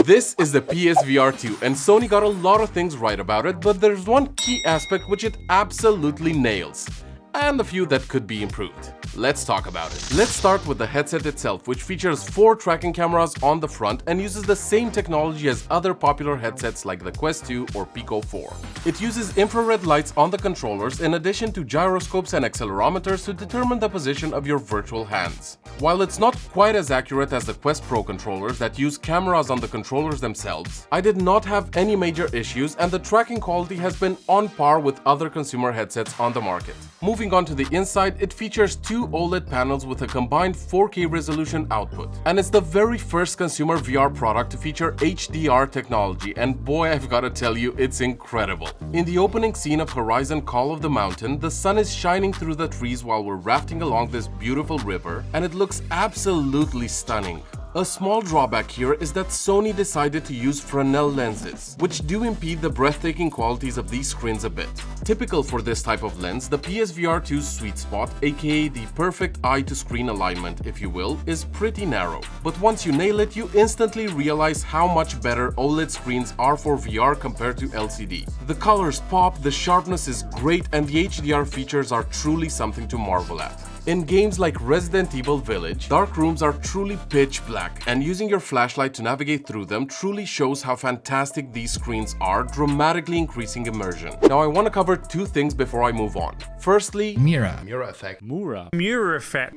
This is the PSVR2, and Sony got a lot of things right about it, but there's one key aspect which it absolutely nails, and a few that could be improved. Let's talk about it. Let's start with the headset itself, which features 4 tracking cameras on the front and uses the same technology as other popular headsets like the Quest 2 or Pico 4. It uses infrared lights on the controllers in addition to gyroscopes and accelerometers to determine the position of your virtual hands. While it's not quite as accurate as the Quest Pro controllers that use cameras on the controllers themselves, I did not have any major issues and the tracking quality has been on par with other consumer headsets on the market. Moving on to the inside, it features 2 OLED panels with a combined 4K resolution output. And it's the very first consumer VR product to feature HDR technology, and boy, I've gotta tell you, it's incredible. In the opening scene of Horizon Call of the Mountain, the sun is shining through the trees while we're rafting along this beautiful river, and it looks absolutely stunning. A small drawback here is that Sony decided to use Fresnel lenses, which do impede the breathtaking qualities of these screens a bit. Typical for this type of lens, the PSVR2's sweet spot, aka the perfect eye-to-screen alignment, if you will, is pretty narrow. But once you nail it, you instantly realize how much better OLED screens are for VR compared to LCD. The colors pop, the sharpness is great, and the HDR features are truly something to marvel at. In games like Resident Evil Village, dark rooms are truly pitch black, and using your flashlight to navigate through them truly shows how fantastic these screens are, dramatically increasing immersion. Now I want to cover 2 things before I move on. Firstly, Mirror effect. Mirror effect.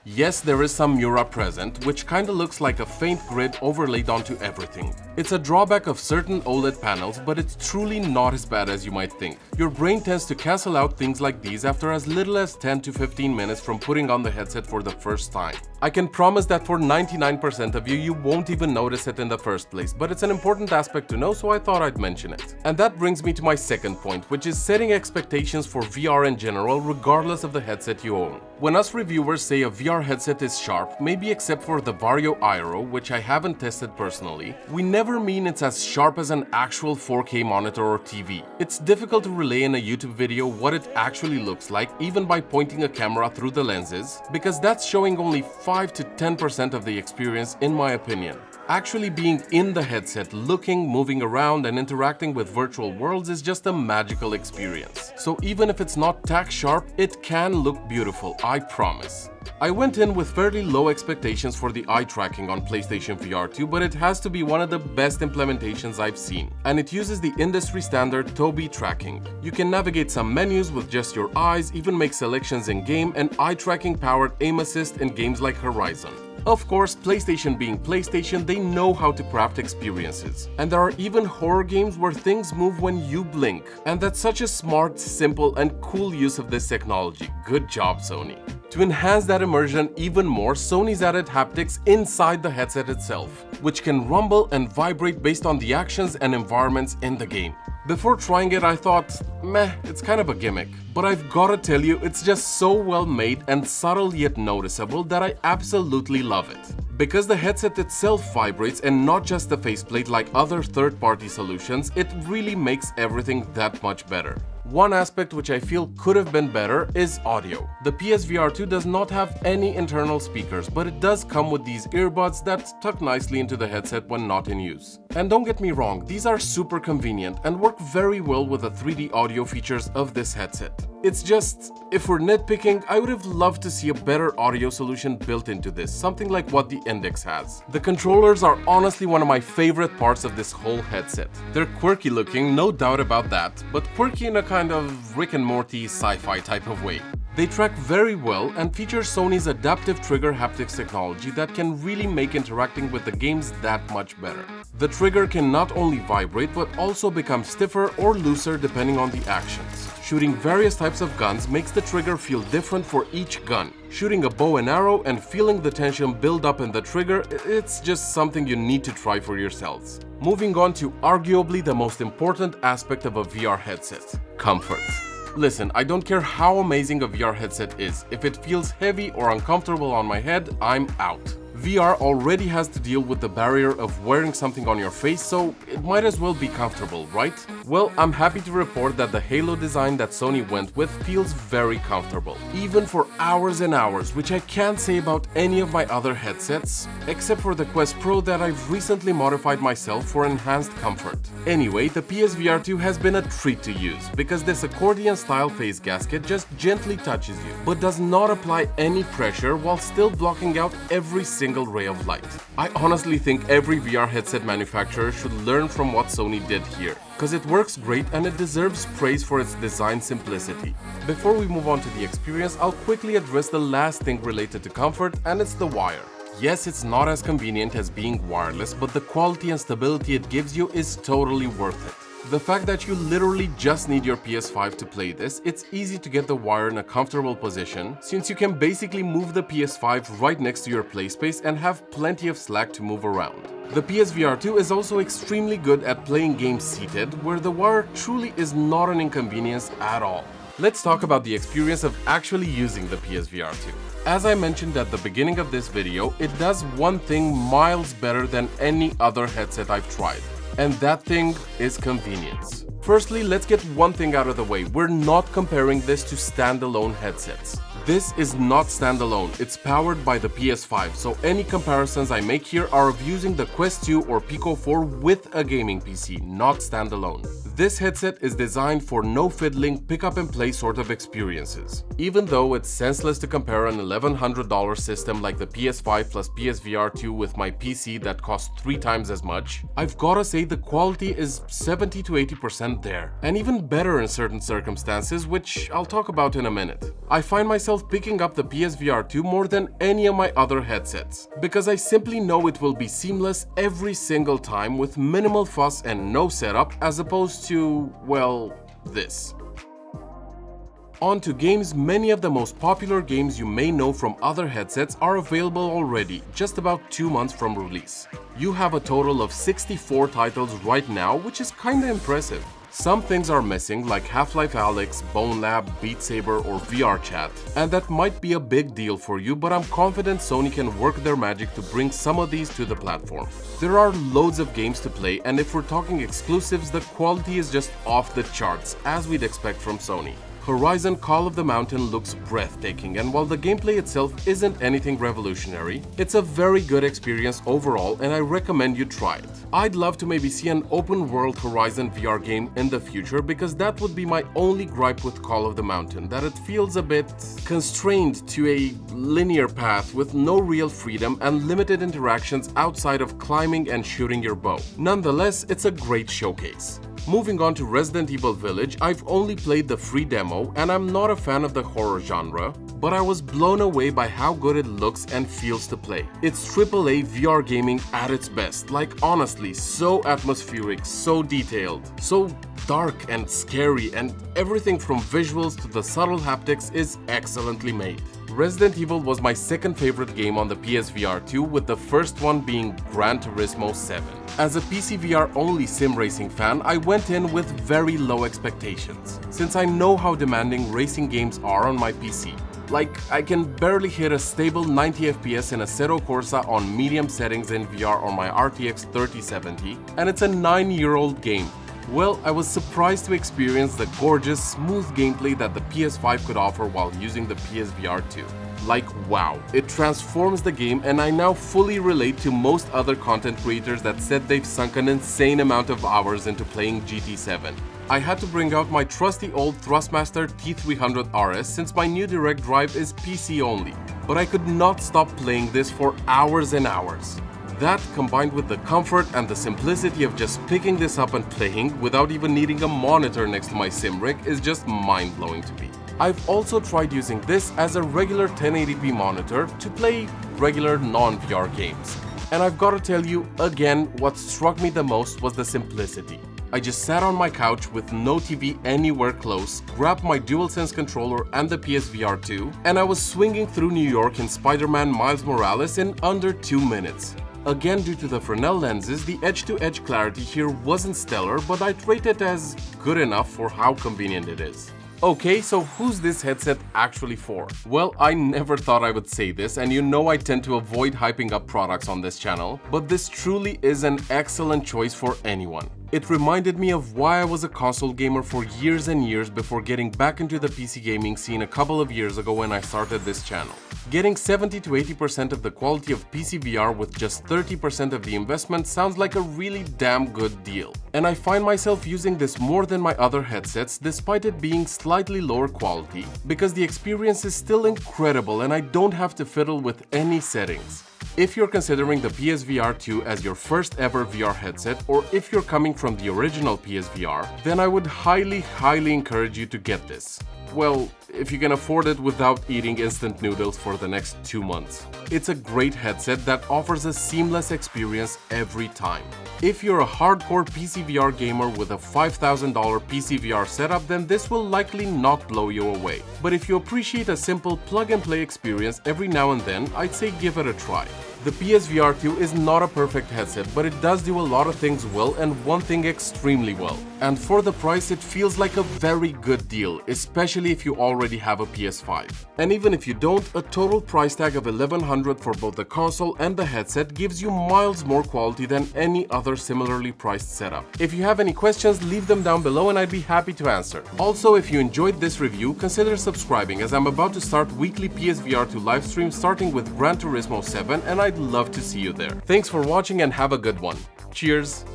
Yes, there is some Mura present, which kinda looks like a faint grid overlaid onto everything. It's a drawback of certain OLED panels, but it's truly not as bad as you might think. Your brain tends to cancel out things like these after as little as 10 to 15 minutes from putting on the headset for the first time. I can promise that for 99% of you, you won't even notice it in the first place, but it's an important aspect to know, so I thought I'd mention it. And that brings me to my second point, which is setting expectations for VR in general, regardless of the headset you own. When us reviewers say a VR headset is sharp, maybe except for the Vario Aero, which I haven't tested personally, we never mean it's as sharp as an actual 4K monitor or TV. It's difficult to relay in a YouTube video what it actually looks like, even by pointing a camera through the lenses, because that's showing only 5 to 10% of the experience in my opinion. Actually being in the headset, looking, moving around, and interacting with virtual worlds is just a magical experience. So even if it's not tack sharp, it can look beautiful, I promise. I went in with fairly low expectations for the eye tracking on PlayStation VR2, but it has to be one of the best implementations I've seen. And it uses the industry standard Tobii tracking. You can navigate some menus with just your eyes, even make selections in-game, and eye tracking powered aim assist in games like Horizon. Of course, PlayStation being PlayStation, they know how to craft experiences. And there are even horror games where things move when you blink. And that's such a smart, simple, and cool use of this technology. Good job, Sony. To enhance that immersion even more, Sony's added haptics inside the headset itself, which can rumble and vibrate based on the actions and environments in the game. Before trying it, I thought, meh, it's kind of a gimmick. But I've gotta tell you, it's just so well made and subtle yet noticeable that I absolutely love it. Because the headset itself vibrates and not just the faceplate like other third-party solutions, it really makes everything that much better. One aspect which I feel could have been better is audio. The PSVR2 does not have any internal speakers, but it does come with these earbuds that tuck nicely into the headset when not in use. And don't get me wrong, these are super convenient and work very well with the 3D audio features of this headset. It's just, if we're nitpicking, I would have loved to see a better audio solution built into this, something like what the Index has. The controllers are honestly one of my favorite parts of this whole headset. They're quirky looking, no doubt about that, but quirky in a kind of Rick and Morty sci-fi type of way. They track very well and feature Sony's adaptive trigger haptics technology that can really make interacting with the games that much better. The trigger can not only vibrate but also become stiffer or looser depending on the actions. Shooting various types of guns makes the trigger feel different for each gun. Shooting a bow and arrow and feeling the tension build up in the trigger, it's just something you need to try for yourselves. Moving on to arguably the most important aspect of a VR headset: comfort. Listen, I don't care how amazing a VR headset is, if it feels heavy or uncomfortable on my head, I'm out. VR already has to deal with the barrier of wearing something on your face, so it might as well be comfortable, right? Well, I'm happy to report that the Halo design that Sony went with feels very comfortable, even for hours and hours, which I can't say about any of my other headsets, except for the Quest Pro that I've recently modified myself for enhanced comfort. Anyway, the PSVR2 has been a treat to use, because this accordion-style face gasket just gently touches you, but does not apply any pressure while still blocking out every single ray of light. I honestly think every VR headset manufacturer should learn from what Sony did here, because it works great and it deserves praise for its design simplicity. Before we move on to the experience, I'll quickly address the last thing related to comfort, and it's the wire. Yes, it's not as convenient as being wireless, but the quality and stability it gives you is totally worth it. The fact that you literally just need your PS5 to play this, it's easy to get the wire in a comfortable position, since you can basically move the PS5 right next to your play space and have plenty of slack to move around. The PSVR2 is also extremely good at playing games seated, where the wire truly is not an inconvenience at all. Let's talk about the experience of actually using the PSVR2. As I mentioned at the beginning of this video, it does one thing miles better than any other headset I've tried. And that thing is convenience. Firstly, let's get one thing out of the way. We're not comparing this to standalone headsets. This is not standalone, it's powered by the PS5, so any comparisons I make here are of using the Quest 2 or Pico 4 with a gaming PC, not standalone. This headset is designed for no fiddling, pick up and play sort of experiences. Even though it's senseless to compare an $1,100 system like the PS5 plus PSVR2 with my PC that costs 3 times as much, I've gotta say the quality is 70 to 80% there, and even better in certain circumstances, which I'll talk about in a minute. I find myself picking up the PSVR2 more than any of my other headsets, because I simply know it will be seamless every single time with minimal fuss and no setup, as opposed to, well, this. On to games. Many of the most popular games you may know from other headsets are available already, just about 2 months from release. You have a total of 64 titles right now, which is kinda impressive. Some things are missing, like Half-Life Alyx, Bone Lab, Beat Saber or VR Chat, and that might be a big deal for you, but I'm confident Sony can work their magic to bring some of these to the platform. There are loads of games to play, and if we're talking exclusives, the quality is just off the charts, as we'd expect from Sony. Horizon Call of the Mountain looks breathtaking, and while the gameplay itself isn't anything revolutionary, it's a very good experience overall, and I recommend you try it. I'd love to maybe see an open world Horizon VR game in the future, because that would be my only gripe with Call of the Mountain, that it feels a bit constrained to a linear path with no real freedom and limited interactions outside of climbing and shooting your bow. Nonetheless, it's a great showcase. Moving on to Resident Evil Village, I've only played the free demo and I'm not a fan of the horror genre, but I was blown away by how good it looks and feels to play. It's AAA VR gaming at its best, like honestly, so atmospheric, so detailed, so dark and scary, and everything from visuals to the subtle haptics is excellently made. Resident Evil was my second favorite game on the PSVR2, with the first one being Gran Turismo 7. As a PC VR only sim racing fan, I went in with very low expectations, since I know how demanding racing games are on my PC. Like, I can barely hit a stable 90 FPS in Assetto Corsa on medium settings in VR on my RTX 3070, and it's a 9-year-old game. Well, I was surprised to experience the gorgeous, smooth gameplay that the PS5 could offer while using the PSVR2. Like, wow, it transforms the game, and I now fully relate to most other content creators that said they've sunk an insane amount of hours into playing GT7. I had to bring out my trusty old Thrustmaster T300 RS since my new direct drive is PC only, but I could not stop playing this for hours and hours. That, combined with the comfort and the simplicity of just picking this up and playing without even needing a monitor next to my sim rig, is just mind-blowing to me. I've also tried using this as a regular 1080p monitor to play regular non-VR games. And I've got to tell you, again, what struck me the most was the simplicity. I just sat on my couch with no TV anywhere close, grabbed my DualSense controller and the PSVR2, and I was swinging through New York in Spider-Man Miles Morales in under 2 minutes. Again, due to the Fresnel lenses, the edge-to-edge clarity here wasn't stellar, but I'd rate it as good enough for how convenient it is. Okay, so who's this headset actually for? Well, I never thought I would say this, and you know I tend to avoid hyping up products on this channel, but this truly is an excellent choice for anyone. It reminded me of why I was a console gamer for years and years before getting back into the PC gaming scene a couple of years ago when I started this channel. Getting 70 to 80% of the quality of PC VR with just 30% of the investment sounds like a really damn good deal. And I find myself using this more than my other headsets despite it being slightly lower quality, because the experience is still incredible and I don't have to fiddle with any settings. If you're considering the PSVR2 as your first ever VR headset, or if you're coming from the original PSVR, then I would highly encourage you to get this. Well, if you can afford it without eating instant noodles for the next 2 months. It's a great headset that offers a seamless experience every time. If you're a hardcore PC VR gamer with a $5,000 PC VR setup, then this will likely not blow you away. But if you appreciate a simple plug-and-play experience every now and then, I'd say give it a try. The PSVR2 is not a perfect headset, but it does do a lot of things well and one thing extremely well. And for the price, it feels like a very good deal, especially if you already have a PS5. And even if you don't, a total price tag of $1,100 for both the console and the headset gives you miles more quality than any other similarly priced setup. If you have any questions, leave them down below and I'd be happy to answer. Also, if you enjoyed this review, consider subscribing, as I'm about to start weekly PSVR2 live streams starting with Gran Turismo 7 and I'd love to see you there. Thanks for watching and have a good one. Cheers!